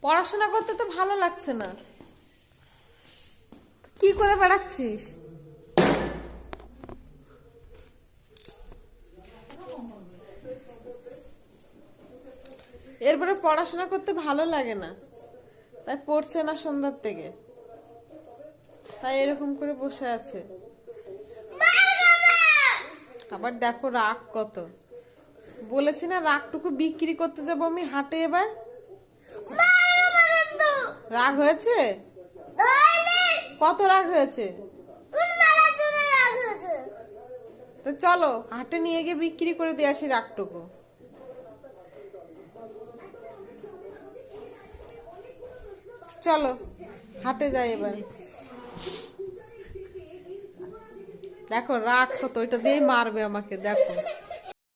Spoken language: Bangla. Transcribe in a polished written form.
পড়াশোনা করতে তো ভালো লাগছে না, কি করে বেড়াচ্ছিস? এরপরে পড়াশোনা করতে ভালো লাগে না, তাই পড়ছে না সন্ধ্যার থেকে, তাই এরকম করে বসে আছে। আবার দেখো রাগ কত, বলেছি না রাগটুকু বিক্রি করতে যাবো আমি হাটে। এবার রাগ হয়েছে? কত রাগ হয়েছে? তো চলো হাটে নিয়ে গিয়ে বিক্রি করে দিয়ে আসি রাগটুকু। চলো হাটে যাই এবার। দেখো রাগ কত, ওইটা দিয়েই মারবে আমাকে, দেখো।